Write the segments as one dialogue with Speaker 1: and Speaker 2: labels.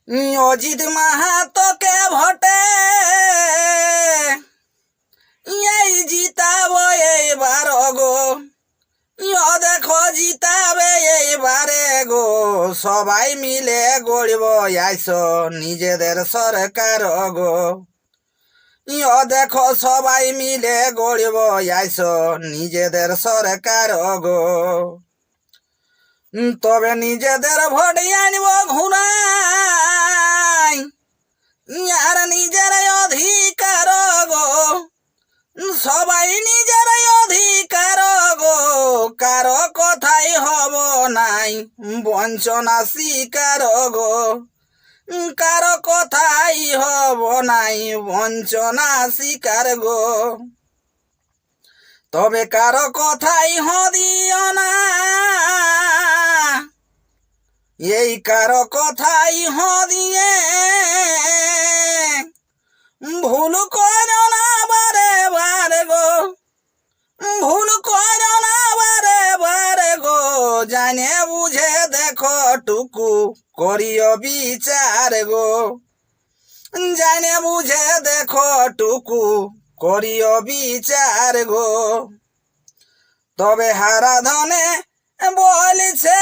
Speaker 1: অজিত মাহাতোকে ভোটে এই জিতাবো এইবার গো। দেখো জিতাবে এইবারে গো। সবাই মিলে গড়ব আইসো নিজেদের সরকার গো। দেখো সবাই মিলে গড়ব আইসো নিজেদের সরকার গো। তবে নিজেদের ভোট আনব ঘুরাই আর নিজের অধিকার গো। সবাই নিজের অধিকার গো। কারো কথাই হব নাই বঞ্চনা শিকার গো। কারো কথাই হব নাই বঞ্চনা শিকার গো। তবে কারো কথাই হদিও না, এই কারো কথাই হদিয়ে ভুল করো না বারে বারে গো। ভুল করো না বারে বারে গো। জানে বুঝে দেখো টুকু করিও বিচার গো। জানে বুঝে দেখো টুকু করিও বিচার গো। তবে হারা ধনে বলিছে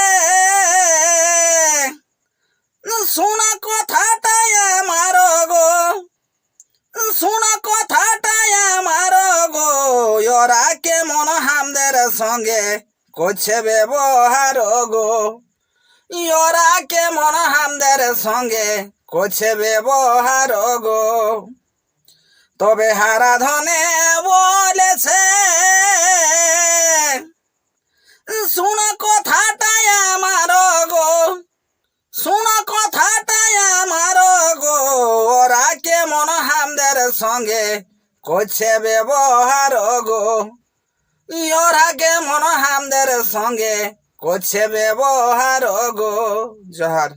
Speaker 1: শোনা কথাটাই আমার গো। শোনা কথাটাই আমার গো। ওরা কেমন হামদের সঙ্গে করছে ব্যবহার গো। ওরা কেমন হামদের সঙ্গে করছে ব্যবহার গো। তবে হারা ধনে বলেছে শোনা কথাটাই আমার গো। শোনা কথাটাই আমার গো। ওরা কেমন হামদের সঙ্গে করছে ব্যবহার গো। ওরা কেমন হামদের সঙ্গে করছে ব্যবহার গো। জোহার।